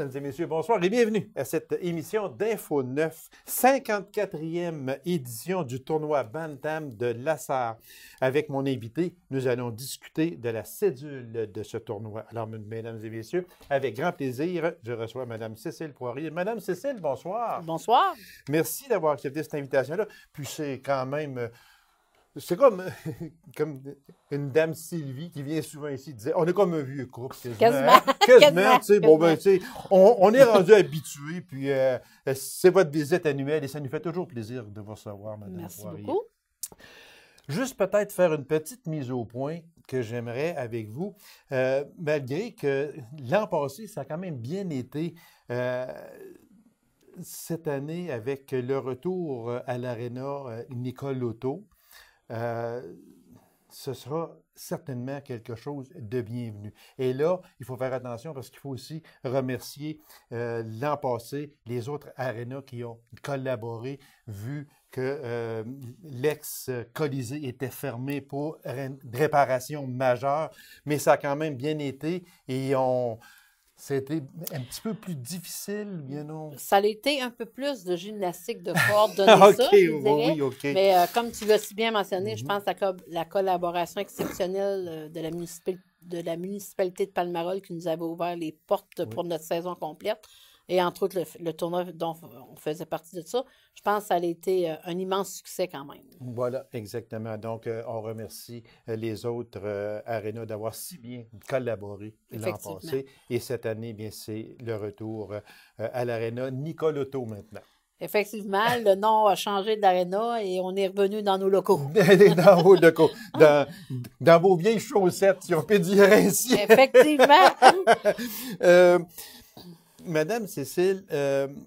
Mesdames et messieurs, bonsoir et bienvenue à cette émission d'Info 9, 54e édition du tournoi Bantam de Lassar. Avec mon invité, nous allons discuter de la cédule de ce tournoi. Alors, mesdames et messieurs, avec grand plaisir, je reçois Mme Cécile Poirier. Madame Cécile, bonsoir. Bonsoir. Merci d'avoir accepté cette invitation-là. Puis c'est quand même... C'est comme une dame Sylvie qui vient souvent ici disait on est comme un vieux couple. Quasiment. Tu sais, bon, ben, tu sais, on est rendu habitué, puis c'est votre visite annuelle et ça nous fait toujours plaisir de vous recevoir, Mme Merci Poirier. beaucoup. Juste peut-être faire une petite mise au point que j'aimerais avec vous, malgré que l'an passé, ça a quand même bien été. Cette année, avec le retour à l'Arena Nicole Lotto, ce sera certainement quelque chose de bienvenu. Et là, il faut faire attention parce qu'il faut aussi remercier l'an passé les autres arénas qui ont collaboré vu que l'ex-Colisée était fermé pour une réparation majeure, mais ça a quand même bien été et c'était un petit peu plus difficile, bien non? Ça a été un peu plus de gymnastique de coordonner ça, je dirais. Oui, OK. Mais comme tu l'as si bien mentionné, je pense à la collaboration exceptionnelle de la municipalité de Palmarol qui nous avait ouvert les portes pour notre saison complète. Et entre autres, le tournoi dont on faisait partie de ça, je pense que ça a été un immense succès quand même. Voilà, exactement. Donc, on remercie les autres arénas d'avoir si bien collaboré l'an passé. Et cette année, bien, c'est le retour à l'aréna Nicole Lotto maintenant. Effectivement, le nom a changé d'aréna et on est revenu dans nos locaux. Dans vos locaux, dans vos vieilles chaussettes, si on peut dire ainsi. Effectivement. Madame Cécile,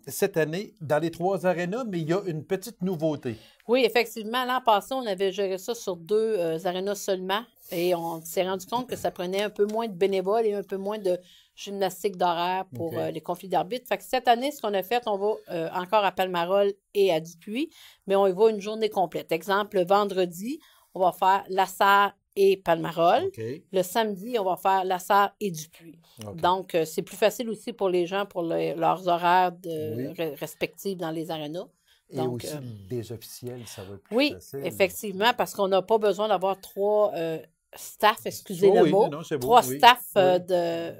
cette année, dans les 3 arénas, mais il y a une petite nouveauté. Oui, effectivement. L'an passé, on avait géré ça sur 2 arénas seulement et on s'est rendu compte que ça prenait un peu moins de bénévoles et un peu moins de gymnastique d'horaire pour les conflits d'arbitres. Fait que cette année, ce qu'on a fait, on va encore à Palmarol et à Dupuis, mais on y va une journée complète. Exemple, le vendredi, on va faire Lassar et Palmarol. Le samedi, on va faire Lassar et Dupuis. Donc, c'est plus facile aussi pour les gens pour leurs horaires respectifs dans les arénas. Et donc, aussi des officiels, ça va être plus facile. Oui, effectivement, parce qu'on n'a pas besoin d'avoir 3 staff, excusez le mot, non, bon, 3 staffs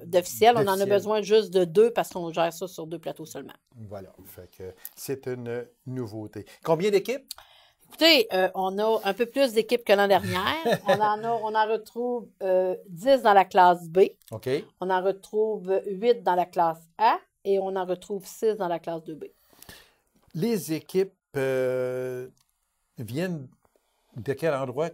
d'officiels. On en a besoin juste de 2 parce qu'on gère ça sur 2 plateaux seulement. Voilà, fait que c'est une nouveauté. Combien d'équipes? Écoutez, on a un peu plus d'équipes que l'an dernier. On en retrouve 10 dans la classe B. OK. On en retrouve 8 dans la classe A et on en retrouve 6 dans la classe 2B. Les équipes viennent de quel endroit?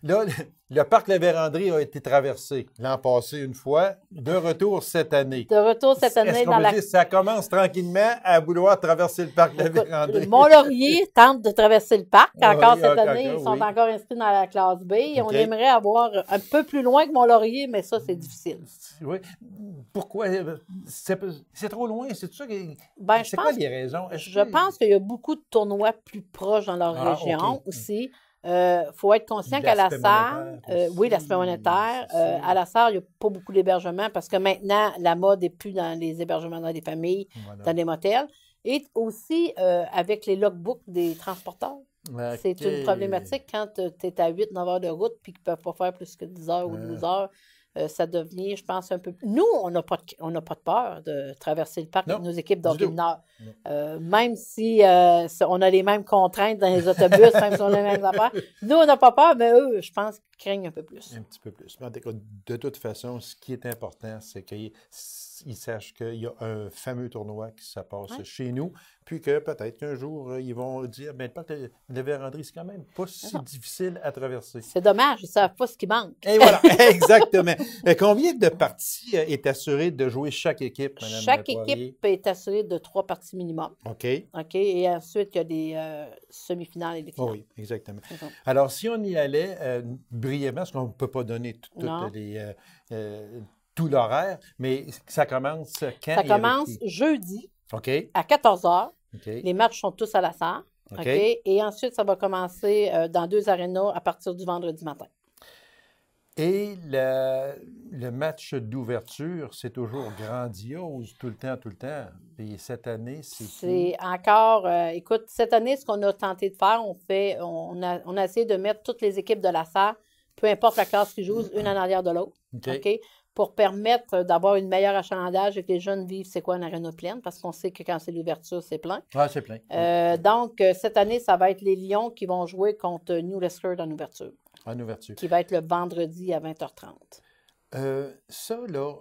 Là, le parc La Vérandrie a été traversé l'an passé une fois, de retour cette année. De retour cette année dans la... Ça commence tranquillement à vouloir traverser le parc La Vérandrie. Mont-Laurier tente de traverser le parc. Encore cette année, ils sont encore inscrits dans la classe B. Et on aimerait avoir un peu plus loin que Mont-Laurier, mais ça, c'est difficile. Oui. Pourquoi? C'est trop loin, c'est ça? C'est quoi les raisons? Je pense qu'il y a beaucoup de tournois plus proches dans leur région aussi. Faut être conscient qu'à Lassar, oui, l'aspect monétaire, à Lassar, il n'y a pas beaucoup d'hébergements parce que maintenant, la mode n'est plus dans les hébergements dans les familles, dans les motels. Et aussi, avec les logbooks des transporteurs. C'est une problématique quand tu es à 8-9 heures de route puis qu'ils ne peuvent pas faire plus que 10 heures ou 12 heures. Ça devient, je pense, un peu... Nous, on n'a pas de peur de traverser le parc avec nos équipes d'Hockey Nord. Même si on a les mêmes contraintes dans les autobus, même si on a les mêmes affaires. Nous, on n'a pas peur, mais eux, je pense qu'ils craignent un peu plus. Un petit peu plus. Mais de toute façon, ce qui est important, c'est qu'ils sachent qu'il y a un fameux tournoi qui se passe chez nous, puis que peut-être qu'un jour, ils vont dire, bien, le parc de la Vérandrie, c'est quand même pas si difficile à traverser. C'est dommage, ils ne savent pas ce qui manque. Et voilà, exactement. Combien de parties est assuré de jouer chaque équipe, Mme Chaque Poirier? équipe est assurée de 3 parties minimum. OK. OK. Et ensuite, il y a des semi-finales et des finales. Oui, exactement. Alors, si on y allait brièvement, parce qu'on ne peut pas donner tout l'horaire, mais ça commence quand? Ça commence jeudi à 14 h. Okay. Les matchs sont tous à Lassar. OK. Et ensuite, ça va commencer dans 2 arénas à partir du vendredi matin. Et le match d'ouverture, c'est toujours grandiose, tout le temps, tout le temps. Et cette année, c'est encore... écoute, cette année, ce qu'on a tenté de faire, on a essayé de mettre toutes les équipes de la SAR, peu importe la classe qui joue, une en arrière de l'autre, OK? Pour permettre d'avoir une meilleure achalandage et que les jeunes vivent c'est quoi une aréna pleine, parce qu'on sait que quand c'est l'ouverture, c'est plein. Ah, c'est plein. Donc, cette année, ça va être les Lions qui vont jouer contre New Lescure en ouverture. En ouverture. Qui va être le vendredi à 20h30. Ça, là,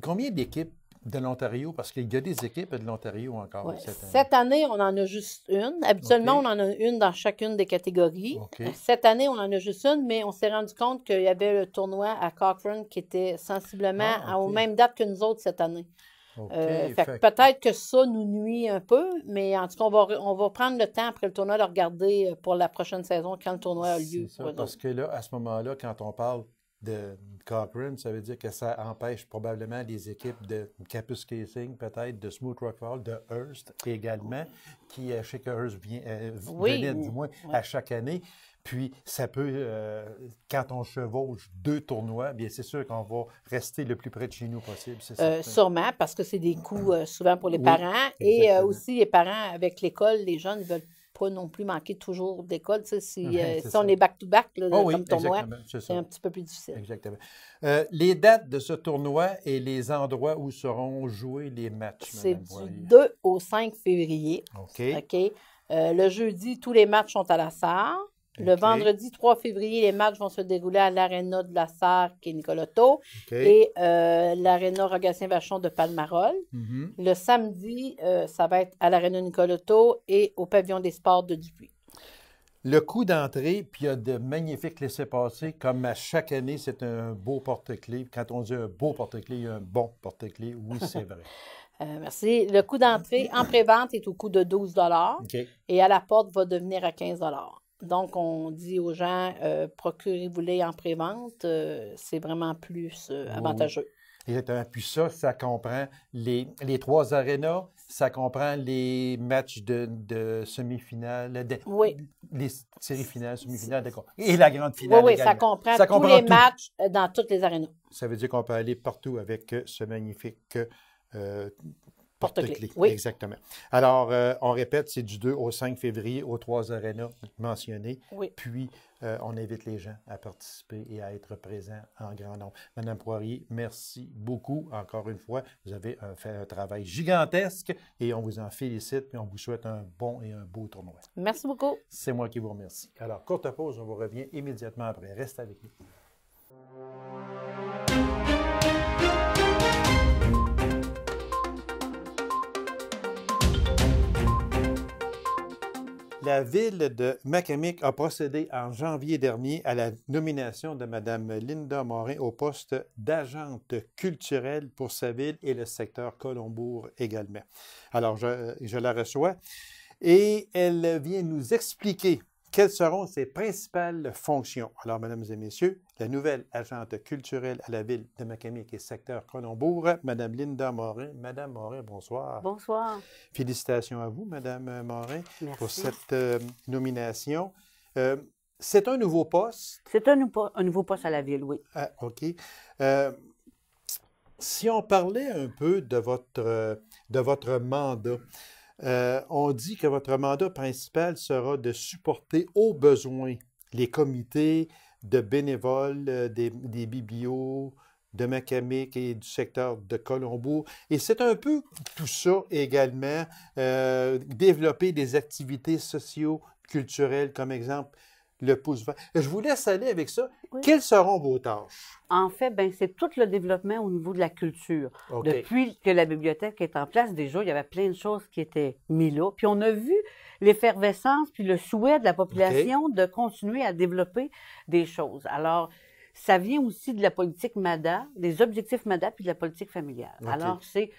combien d'équipes de l'Ontario? Parce qu'il y a des équipes de l'Ontario encore cette année. Cette année, on en a juste une. Habituellement, on en a une dans chacune des catégories. Cette année, on en a juste une, mais on s'est rendu compte qu'il y avait le tournoi à Cochrane qui était sensiblement aux mêmes dates que nous autres cette année. Peut-être que ça nous nuit un peu, mais en tout cas, on va prendre le temps après le tournoi de regarder pour la prochaine saison quand le tournoi a lieu. Ça, parce que là, à ce moment-là, quand on parle de Cochrane, ça veut dire que ça empêche probablement les équipes de Campus Casing, peut-être, de Smooth Rock Falls, de Hearst également, qui, je sais que Hearst venait du moins à chaque année. Puis, ça peut, quand on chevauche 2 tournois, bien c'est sûr qu'on va rester le plus près de chez nous possible. Sûrement, parce que c'est des coûts souvent pour les parents. Et aussi, les parents, avec l'école, les jeunes ne veulent pas non plus manquer toujours d'école. Tu sais, si on est back-to-back comme tournoi, c'est un petit peu plus difficile. Exactement. Les dates de ce tournoi et les endroits où seront joués les matchs, c'est du 2 au 5 février. OK. Le jeudi, tous les matchs sont à la SAR. Le vendredi 3 février, les matchs vont se dérouler à l'Aréna de la SAR, qui est Nicoletto, et l'Aréna Rogatien-Vachon de Palmarol. Le samedi, ça va être à l'Aréna Nicoletto et au Pavillon des sports de Dupuis. Le coût d'entrée, puis il y a de magnifiques laissez-passer, comme à chaque année, c'est un beau porte-clés. Quand on dit un beau porte-clés, il y a un bon porte-clés. Oui, c'est vrai. Merci. Le coût d'entrée en pré-vente est au coût de 12 et à la porte va devenir à 15 Donc, on dit aux gens, procurez-vous-les en pré-vente, c'est vraiment plus avantageux. Puis ça comprend les 3 arénas, ça comprend les matchs de semi-finale, les séries finales, semi-finales, d'accord, et la grande finale. Oui, ça comprend tous les matchs dans toutes les arénas. Ça veut dire qu'on peut aller partout avec ce magnifique porte-clés. Oui. Exactement. Alors, on répète, c'est du 2 au 5 février aux 3 arénas mentionnés. Oui. Puis, on invite les gens à participer et à être présents en grand nombre. Madame Poirier, merci beaucoup encore une fois. Vous avez fait un travail gigantesque et on vous en félicite et on vous souhaite un bon et un beau tournoi. Merci beaucoup. C'est moi qui vous remercie. Alors, courte pause, on vous revient immédiatement après. Restez avec nous. La ville de Macamic a procédé en janvier dernier à la nomination de Mme Linda Morin au poste d'agente culturelle pour sa ville et le secteur Colombourg également. Alors, je la reçois et elle vient nous expliquer quelles seront ses principales fonctions. Alors, mesdames et messieurs, la nouvelle agente culturelle à la ville de Macamic et secteur Colombourg, Mme Linda Morin. Madame Morin, bonsoir. Bonsoir. Félicitations à vous, Madame Morin, Merci. pour cette nomination. C'est un nouveau poste? C'est un nouveau poste à la ville, oui. Ah, OK. Si on parlait un peu de votre mandat, on dit que votre mandat principal sera de supporter au besoin les comités de bénévoles des biblios de Macamic et du secteur de Colombourg. Et c'est un peu tout ça également, développer des activités socio-culturelles, comme exemple le pouce vert. Je vous laisse aller avec ça. Oui. Quelles seront vos tâches? En fait, c'est tout le développement au niveau de la culture. Okay. Depuis que la bibliothèque est en place, déjà, il y avait plein de choses qui étaient mises là. Puis on a vu l'effervescence puis le souhait de la population de continuer à développer des choses. Alors, ça vient aussi de la politique MADA, des objectifs MADA puis de la politique familiale. Alors, c'est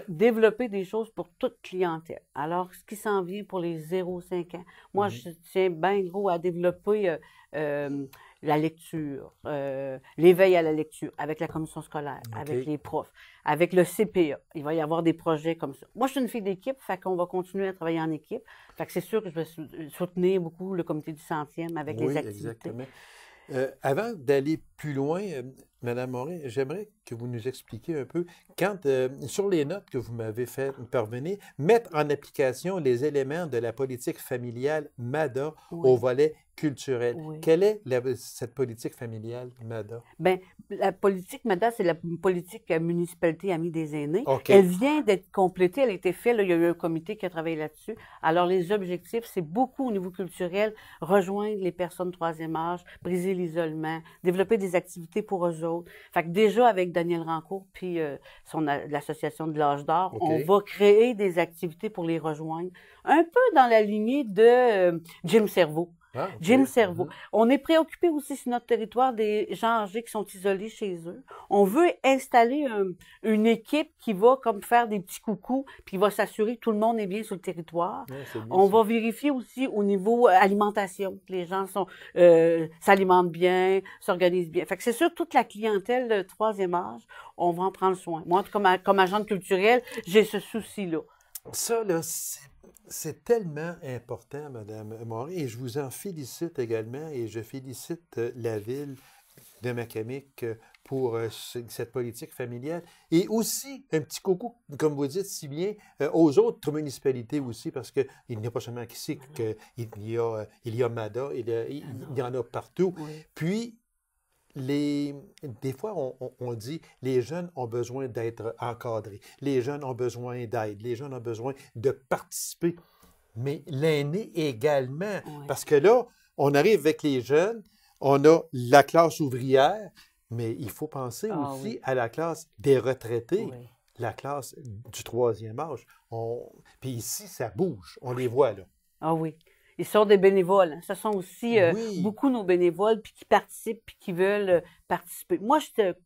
développer des choses pour toute clientèle. Alors, ce qui s'en vient pour les 0-5 ans, moi, je tiens bien gros à développer la lecture, l'éveil à la lecture avec la commission scolaire, avec les profs, avec le CPA. Il va y avoir des projets comme ça. Moi, je suis une fille d'équipe, fait qu'on va continuer à travailler en équipe. Fait que c'est sûr que je vais soutenir beaucoup le comité du 100e avec les activités. Exactement. Avant d'aller plus loin, Madame Morin, j'aimerais que vous nous expliquiez un peu, sur les notes que vous m'avez fait parvenir, mettre en application les éléments de la politique familiale MADA au volet culturel. Oui. Quelle est cette politique familiale MADA? Bien, la politique MADA, c'est la politique municipalité amie des aînés. Okay. Elle vient d'être complétée, elle a été faite, là, il y a eu un comité qui a travaillé là-dessus. Alors, les objectifs, c'est beaucoup au niveau culturel, rejoindre les personnes de troisième âge, briser l'isolement, développer des activités pour eux autres. Fait que déjà, avec Daniel Rancourt, puis l'association de l'âge d'or, on va créer des activités pour les rejoindre, un peu dans la lignée de Jim Cerveau. Ah, okay. Jim Cerveau. On est préoccupé aussi sur notre territoire des gens âgés qui sont isolés chez eux. On veut installer une équipe qui va comme faire des petits coucous, puis qui va s'assurer que tout le monde est bien sur le territoire. Ouais, on va vérifier aussi au niveau alimentation, que les gens s'alimentent bien, s'organisent bien. Fait que c'est sûr, toute la clientèle de troisième âge, on va en prendre soin. Moi, comme agente culturelle, j'ai ce souci-là. Ça, là, c'est tellement important, Mme Morin, et je vous en félicite également, et je félicite la ville de Macamic pour cette politique familiale. Et aussi, un petit coucou, comme vous dites si bien, aux autres municipalités aussi, parce qu'il n'y a pas seulement ici qu'il y a MADA, il y en a partout. Oui. Puis, des fois, on dit les jeunes ont besoin d'être encadrés, les jeunes ont besoin d'aide, les jeunes ont besoin de participer, mais l'aîné également. Oui. Parce que là, on arrive avec les jeunes, on a la classe ouvrière, mais il faut penser aussi à la classe des retraités, la classe du troisième âge. Puis ici, ça bouge, on les voit là. Ah oui. Ils sont des bénévoles. Hein. Ce sont aussi beaucoup nos bénévoles puis qui participent puis qui veulent participer. Moi,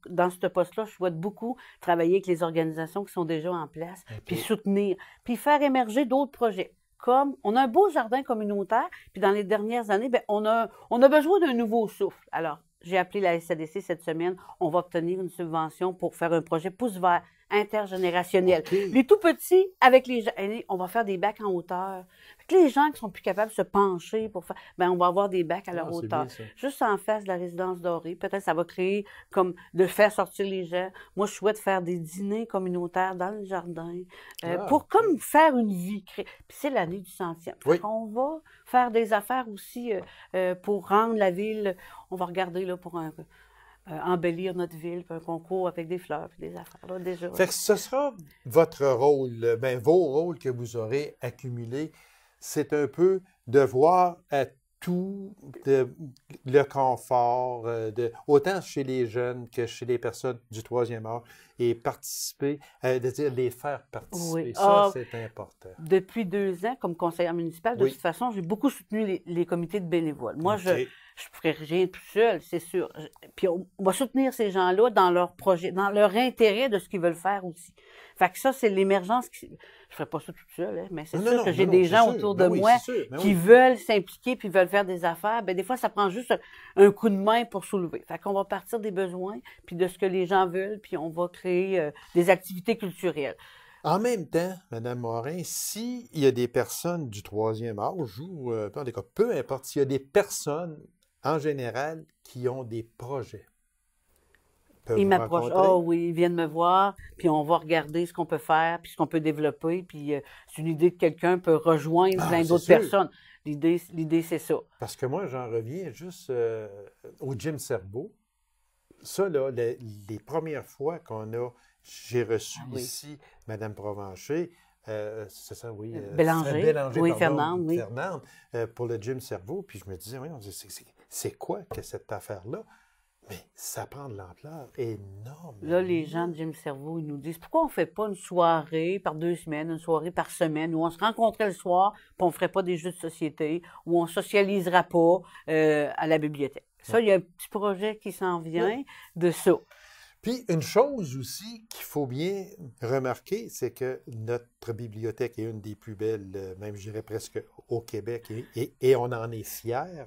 dans ce poste-là, je souhaite beaucoup travailler avec les organisations qui sont déjà en place, puis soutenir, puis faire émerger d'autres projets. Comme on a un beau jardin communautaire, puis dans les dernières années, bien, on a besoin d'un nouveau souffle. Alors, j'ai appelé la SADC cette semaine. On va obtenir une subvention pour faire un projet pouce vert intergénérationnel. Les tout petits, avec les aînés, on va faire des bacs en hauteur. Les gens qui sont plus capables de se pencher pour faire, ben on va avoir des bacs à leur hauteur. Juste en face de la résidence dorée. Peut-être ça va créer comme de faire sortir les gens. Moi, je souhaite faire des dîners communautaires dans le jardin pour comme faire une vie. Puis c'est l'année du 100e. On va faire des affaires aussi pour rendre la ville. On va regarder là pour embellir notre ville, puis un concours avec des fleurs, puis des affaires. Là, déjà. Fait que ce sera votre rôle, vos rôles que vous aurez accumulés. C'est un peu de voir à tout le confort, autant chez les jeunes que chez les personnes du troisième âge, et participer, c'est-à-dire les faire participer. Oui. Ça, c'est important. Depuis 2 ans, comme conseillère municipale, de toute façon, j'ai beaucoup soutenu les comités de bénévoles. Moi, je ne ferai rien tout seul, c'est sûr. Puis on va soutenir ces gens-là dans leur projet, dans leur intérêt de ce qu'ils veulent faire aussi. Fait que ça, c'est l'émergence. Je ne ferai pas ça toute seule, mais c'est sûr que j'ai des gens autour de moi qui veulent s'impliquer puis veulent faire des affaires. Bien, des fois, ça prend juste un coup de main pour soulever. Fait qu'on va partir des besoins puis de ce que les gens veulent, puis on va créer des activités culturelles. En même temps, Mme Morin, s'il y a des personnes du troisième âge ou, en tout cas, peu importe, s'il y a des personnes en général qui ont des projets, ils m'approchent. Oui, ils viennent me voir, puis on va regarder ce qu'on peut faire, puis ce qu'on peut développer, puis c'est une idée que quelqu'un peut rejoindre plein d'autres personnes. L'idée, c'est ça. Parce que moi, j'en reviens juste au Jim Cerveau. Ça, là, les premières fois j'ai reçu ici Mme Provencher, c'est ça, oui. Bélanger, oui, Fernande, pour le Jim Cerveau. Puis je me disais, c'est quoi que cette affaire-là? Mais ça prend de l'ampleur énorme. Là, les gens de Jim Cerveau, ils nous disent, pourquoi on ne fait pas une soirée par 2 semaines, une soirée par semaine, où on se rencontrait le soir, puis on ne ferait pas des jeux de société, où on ne socialisera pas à la bibliothèque. Ça, il y a un petit projet qui s'en vient de ça. Puis, une chose aussi qu'il faut bien remarquer, c'est que notre bibliothèque est une des plus belles, même je dirais presque au Québec, et on en est fiers.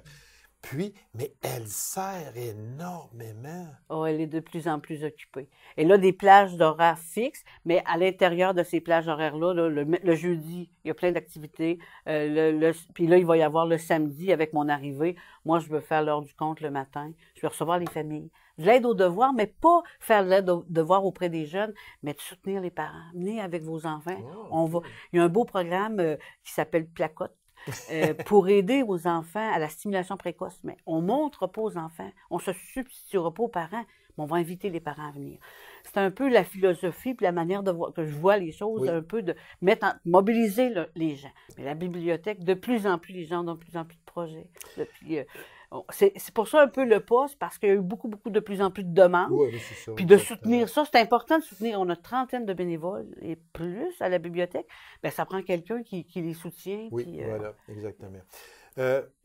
Puis, mais elle sert énormément. Oh, elle est de plus en plus occupée. Elle a des plages d'horaires fixes, mais à l'intérieur de ces plages horaires-là, là, le jeudi, il y a plein d'activités. Puis là, il va y avoir le samedi avec mon arrivée. Moi, je veux faire l'heure du compte le matin. Je veux recevoir les familles. De l'aide aux devoirs, mais pas faire de l'aide aux devoirs auprès des jeunes, mais de soutenir les parents. Venez avec vos enfants. Il y a un beau programme qui s'appelle Placote. Pour aider aux enfants à la stimulation précoce. Mais on ne montre pas aux enfants, on ne se substituera pas aux parents, mais on va inviter les parents à venir. C'est un peu la philosophie puis la manière de voir, que je vois les choses, un peu de mobiliser les gens. Mais la bibliothèque, de plus en plus, les gens ont de plus en plus de projets. C'est pour ça un peu le poste, parce qu'il y a eu beaucoup de plus en plus de demandes. Oui, c'est ça. Puis de soutenir ça, c'est important de soutenir. On a 30 de bénévoles et plus à la bibliothèque. Bien, ça prend quelqu'un qui les soutient. Oui, puis, voilà, exactement.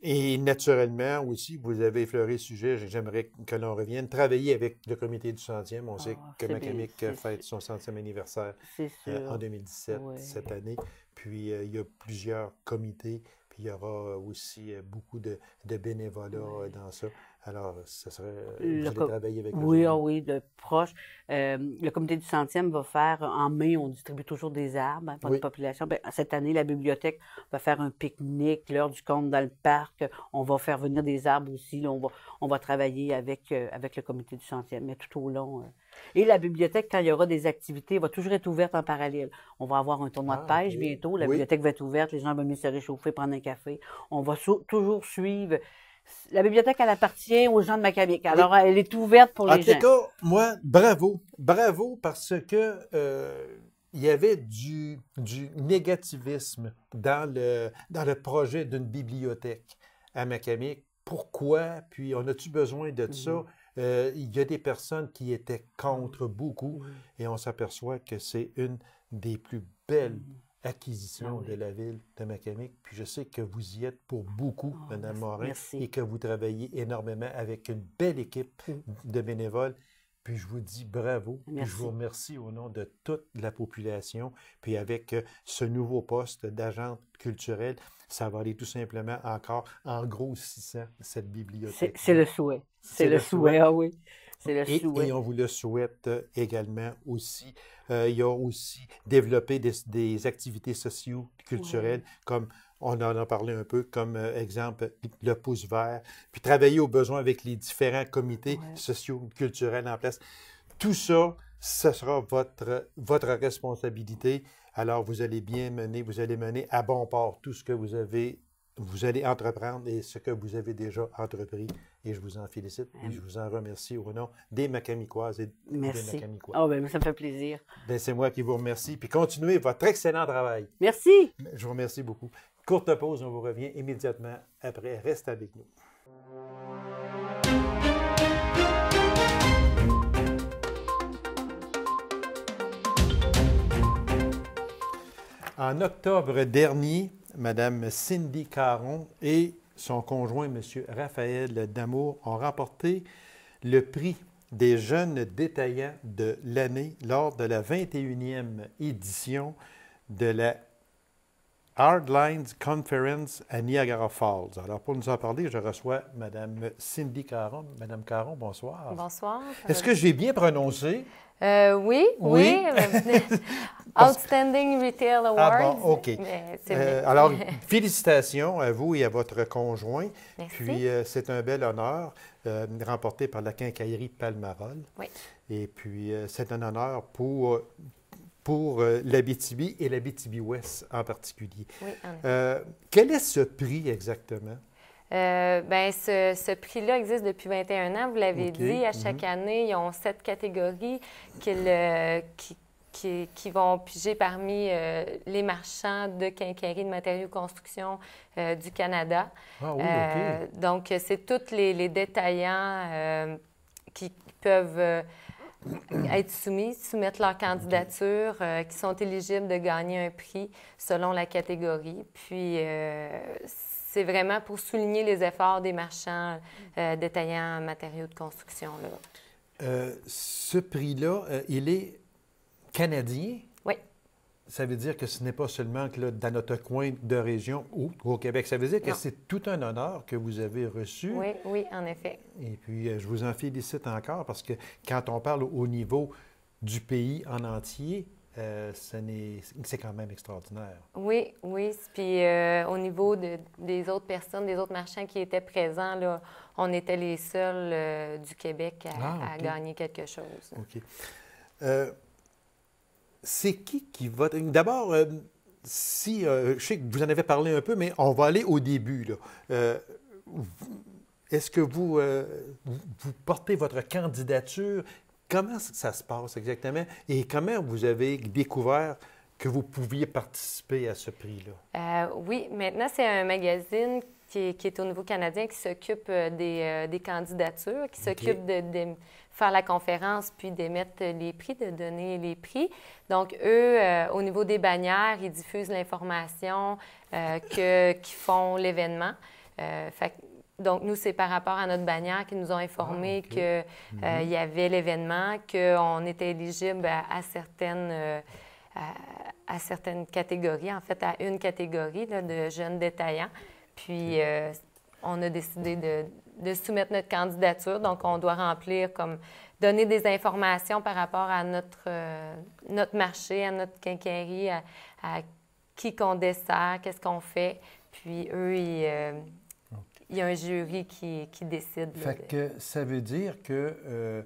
Et naturellement aussi, vous avez effleuré le sujet, j'aimerais que l'on revienne, travailler avec le comité du 100e. On sait que Macamic fête son 100e anniversaire en 2017, cette année. Puis il y a plusieurs comités. Il y aura aussi beaucoup de bénévolat dans ça. Alors, ce serait... Vous allez travailler avec eux? Oui, de proche. Le comité du 100e va faire, en mai, on distribue toujours des arbres pour la population. Bien, cette année, la bibliothèque va faire un pique-nique, l'heure du compte dans le parc. On va faire venir des arbres aussi. Là, on va travailler avec le comité du 100e, mais tout au long... Et la bibliothèque, quand il y aura des activités, va toujours être ouverte en parallèle. On va avoir un tournoi de pêche bientôt. La bibliothèque va être ouverte. Les gens vont venir se réchauffer, prendre un café. On va toujours suivre. La bibliothèque, elle appartient aux gens de Macamic. Alors, elle est ouverte pour les gens. En tout cas, moi, bravo. Bravo parce que il y avait du négativisme dans le projet d'une bibliothèque à Macamic. Pourquoi? Puis, on a-tu besoin de ça? Il y a des personnes qui étaient contre beaucoup et on s'aperçoit que c'est une des plus belles acquisitions de la ville de Macamic. Puis je sais que vous y êtes pour beaucoup, Mme Morin, et que vous travaillez énormément avec une belle équipe de bénévoles. Puis je vous dis bravo. Puis je vous remercie au nom de toute la population. Puis avec ce nouveau poste d'agente culturelle, ça va aller tout simplement encore en grossissant cette bibliothèque. C'est le souhait. C'est le souhait, ah oui. C'est le souhait. Et on vous le souhaite également aussi. Il y a aussi développé des activités socio-culturelles, comme on en a parlé un peu, comme exemple le pouce vert, puis travailler aux besoins avec les différents comités socio-culturels en place. Tout ça, ce sera votre responsabilité. Alors, vous allez mener à bon port tout ce que vous allez entreprendre et ce que vous avez déjà entrepris. Et je vous en félicite et je vous en remercie au nom des Macamicoises et des Macamicois. Oh, ben, ça me fait plaisir. Ben, c'est moi qui vous remercie. Puis continuez votre excellent travail. Merci. Je vous remercie beaucoup. Courte pause, on vous revient immédiatement après. Reste avec nous. En octobre dernier, Mme Cindy Caron et son conjoint, M. Raphaël Damour, ont remporté le prix des jeunes détaillants de l'année lors de la 21e édition de la Hardlines Conference à Niagara Falls. Alors, pour nous en parler, je reçois Mme Cindy Caron. Mme Caron, bonsoir. Bonsoir. Est-ce que j'ai bien prononcé? Oui. Outstanding Retail Awards. Ah bon, OK. Alors, félicitations à vous et à votre conjoint. Merci. Puis, c'est un bel honneur remporté par la quincaillerie Palmarol. Oui. Et puis, c'est un honneur pour l'Abitibi et l'Abitibi-Ouest en particulier. Oui, quel est ce prix exactement? Ce prix-là existe depuis 21 ans, vous l'avez dit. À chaque année, ils ont 7 catégories qui vont piger parmi les marchands de quincaillerie de matériaux de construction du Canada. Ah oui, OK. Donc, c'est tous les détaillants qui peuvent être soumettre leur candidature, qui sont éligibles de gagner un prix selon la catégorie. Puis, c'est vraiment pour souligner les efforts des marchands détaillants en matériaux de construction. Là. Ce prix-là, il est canadien? Oui. ça veut dire que ce n'est pas seulement que là, dans notre coin de région ou au Québec. Ça veut dire que c'est tout un honneur que vous avez reçu. Oui, oui, en effet. Et puis, je vous en félicite encore parce que quand on parle au niveau du pays en entier, c'est quand même extraordinaire. Oui, oui. Puis au niveau des autres personnes, des autres marchands qui étaient présents, là, on était les seuls du Québec à gagner quelque chose. OK. C'est qui va... D'abord, je sais que vous en avez parlé un peu, mais on va aller au début, là. Est-ce que vous portez votre candidature? Comment ça se passe exactement? Et comment vous avez découvert que vous pouviez participer à ce prix-là? Oui, maintenant, c'est un magazine qui est au niveau canadien qui s'occupe des candidatures, qui s'occupe de faire la conférence puis d'émettre les prix, de donner les prix. Donc, eux, au niveau des bannières, ils diffusent l'information qui font l'événement. Donc, nous, c'est par rapport à notre bannière qu'ils nous ont informé qu'il y avait l'événement, qu'on était éligible à certaines catégories, en fait, à une catégorie là, de jeunes détaillants. Puis, on a décidé de soumettre notre candidature. Donc, on doit remplir donner des informations par rapport à notre marché, à notre quincaillerie, à qui qu'on dessert, qu'est-ce qu'on fait. Puis, eux, il y a un jury qui décide. Fait que ça veut dire que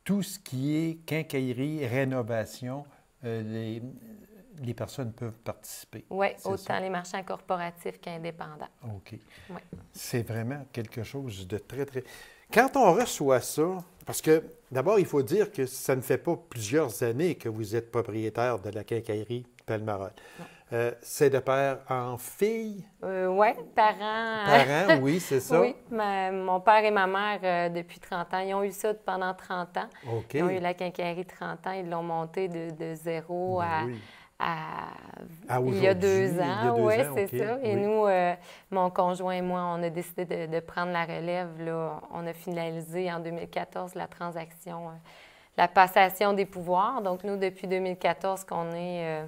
tout ce qui est quincaillerie, rénovation, les personnes peuvent participer. Oui, autant les marchands corporatifs qu'indépendants. OK. Ouais. C'est vraiment quelque chose de très, très... Quand on reçoit ça, parce que d'abord, il faut dire que ça ne fait pas plusieurs années que vous êtes propriétaire de la quincaillerie Palmarol. C'est de père en fille? Oui, parents. Parents, oui, c'est ça. Oui, mon père et ma mère, depuis 30 ans, ils ont eu ça pendant 30 ans. OK. Ils ont eu la quincaillerie 30 ans, ils l'ont montée de zéro il y a 2 ans. Oui, c'est ça. Et nous, mon conjoint et moi, on a décidé de prendre la relève. Là. On a finalisé en 2014 la transaction, la passation des pouvoirs. Donc, nous, depuis 2014, qu'on est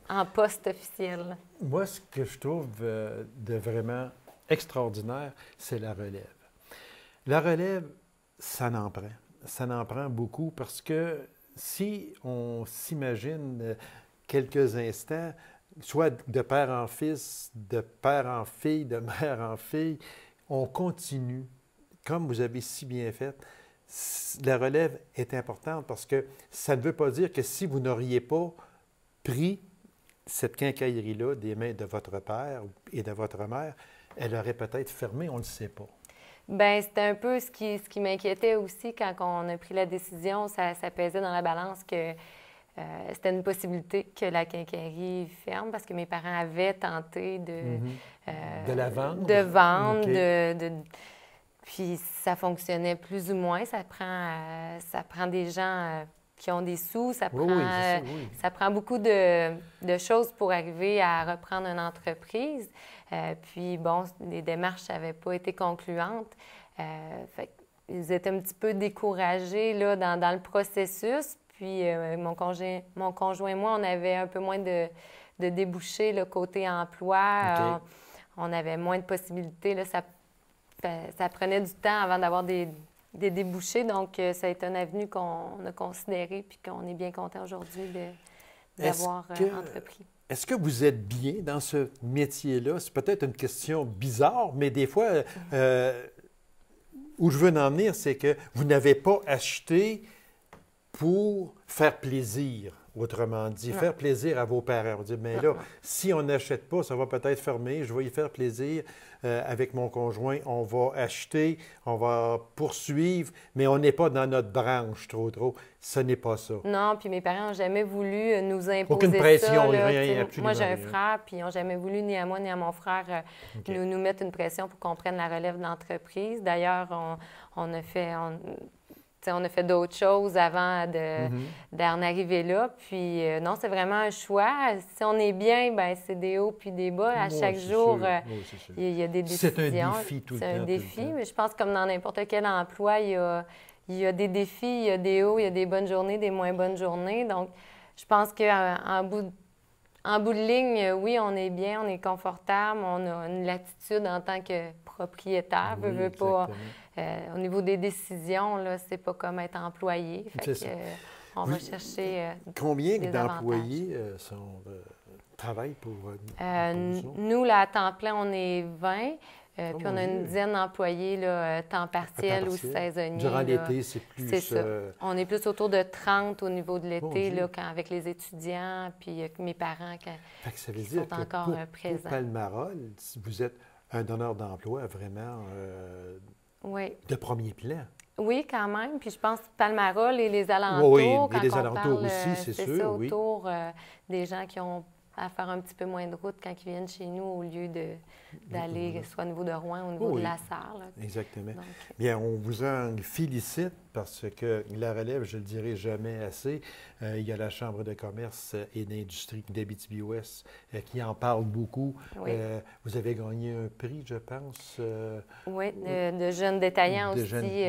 en poste officiel. Moi, ce que je trouve de vraiment extraordinaire, c'est la relève. La relève, ça n'en prend. Ça n'en prend beaucoup parce que si on s'imagine quelques instants, soit de père en fils, de père en fille, de mère en fille, on continue, comme vous avez si bien fait. La relève est importante parce que ça ne veut pas dire que si vous n'auriez pas pris cette quincaillerie-là des mains de votre père et de votre mère, elle aurait peut-être fermé, on ne le sait pas. Bien, c'était un peu ce qui m'inquiétait aussi quand on a pris la décision. Ça pesait dans la balance que c'était une possibilité que la quincaillerie ferme parce que mes parents avaient tenté de la vendre. De vendre, okay. Puis ça fonctionnait plus ou moins. Ça prend des gens qui ont des sous, ça prend beaucoup de choses pour arriver à reprendre une entreprise. Puis bon, les démarches n'avaient pas été concluantes. Ils étaient un petit peu découragés là, dans le processus. Puis mon conjoint et moi, on avait un peu moins de débouchés là, côté emploi. On avait moins de possibilités. Là, ça prenait du temps avant d'avoir des débouchés. Donc, ça a été une avenue qu'on a considérée puis qu'on est bien content aujourd'hui d'avoir entrepris. Est-ce que vous êtes bien dans ce métier-là? C'est peut-être une question bizarre, mais des fois, où je veux en venir, c'est que vous n'avez pas acheté pour faire plaisir, autrement dit, faire plaisir à vos parents. On dit, mais là, si on n'achète pas, ça va peut-être fermer, je vais y faire plaisir avec mon conjoint, on va acheter, on va poursuivre, mais on n'est pas dans notre branche trop. Ce n'est pas ça. Non, puis mes parents n'ont jamais voulu nous imposer aucune pression, ça, rien, absolument. Moi, j'ai un frère, puis ils n'ont jamais voulu, ni à moi, ni à mon frère, nous mettre une pression pour qu'on prenne la relève de l'entreprise. D'ailleurs, on a fait d'autres choses avant d'en arriver là. Puis non, c'est vraiment un choix. Si on est bien, bien, c'est des hauts puis des bas. À chaque jour, il y a des décisions. C'est un défi tout le temps. C'est un défi, mais je pense que comme dans n'importe quel emploi, il y a des défis, il y a des hauts, il y a des bonnes journées, des moins bonnes journées. Donc, je pense qu'en bout En bout de ligne, oui, on est bien, on est confortable, on a une latitude en tant que propriétaire. Oui, veut pas, au niveau des décisions, là, c'est pas comme être employé. Fait que, on va chercher combien d'employés travaillent pour nous, là, à temps plein, on est 20. Puis on a une dizaine d'employés là, temps partiel ou saisonnier. Durant l'été, c'est plus... C'est ça. On est plus autour de 30 au niveau de l'été, là, avec les étudiants, puis mes parents qui ça veut dire sont que encore présents. Pour Palmarol, vous êtes un donneur d'emploi vraiment de premier plan. Oui, quand même. Puis je pense Palmarol et les alentours. Oui, quand et les on alentours parle, aussi, c'est sûr. Ça, autour des gens qui ont à faire un petit peu moins de route quand ils viennent chez nous au lieu d'aller soit au niveau de Rouen ou au niveau de la Sarre. Exactement. Donc, bien, on vous en félicite parce que la relève, je ne le dirai jamais assez. Il y a la Chambre de commerce et d'industrie d'Abitibi-Ouest qui en parle beaucoup. Oui. Vous avez gagné un prix, je pense. Oui, de jeunes détaillants aussi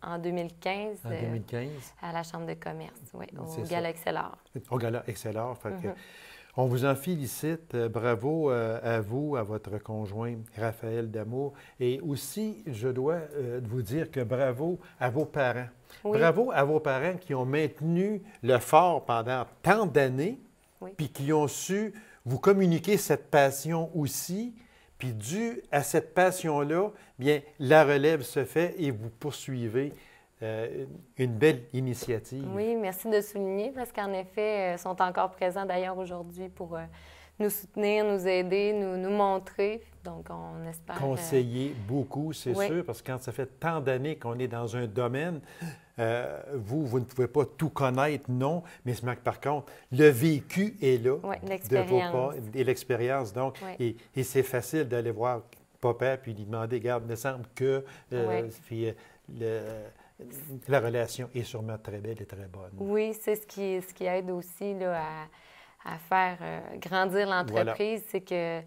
en 2015. En 2015. À la Chambre de commerce, oui, au Gala Excellar. Au Gala Excellar. On vous en félicite. Bravo à vous, à votre conjoint Raphaël Damour. Et aussi, je dois vous dire que bravo à vos parents. Oui. Bravo à vos parents qui ont maintenu le fort pendant tant d'années, puis qui ont su vous communiquer cette passion aussi. Puis dû à cette passion-là, bien, la relève se fait et vous poursuivez une belle initiative. Oui, merci de souligner parce qu'en effet, ils sont encore présents d'ailleurs aujourd'hui pour nous soutenir, nous aider, nous montrer. Donc, on espère... Conseiller beaucoup, c'est sûr, parce que quand ça fait tant d'années qu'on est dans un domaine, vous ne pouvez pas tout connaître, non, mais par contre, le vécu est là. Oui, l'expérience. Et l'expérience, donc, et c'est facile d'aller voir papa puis lui demander, regarde, il me semble que... puis, la relation est sûrement très belle et très bonne. Oui, c'est ce qui aide aussi là, à faire grandir l'entreprise. Voilà. C'est que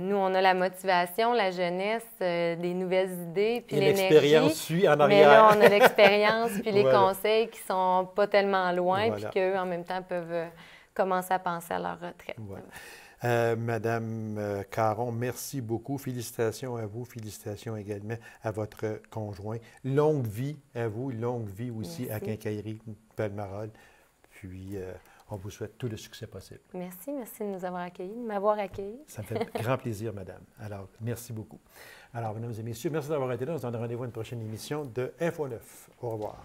nous, on a la motivation, la jeunesse, des nouvelles idées, puis l'énergie. L'expérience suit en arrière. Mais là, on a l'expérience, puis les conseils qui sont pas tellement loin, puis qu'eux, en même temps, peuvent commencer à penser à leur retraite. Voilà. Madame Caron, merci beaucoup. Félicitations à vous. Félicitations également à votre conjoint. Longue vie à vous. Longue vie aussi à Quincaillerie Palmarol. Puis, on vous souhaite tout le succès possible. Merci. Merci de nous avoir accueillis, de m'avoir accueilli. Ça me fait grand plaisir, madame. Alors, merci beaucoup. Alors, mesdames et messieurs, merci d'avoir été là. On se donne rendez-vous à une prochaine émission de Info 9. Au revoir.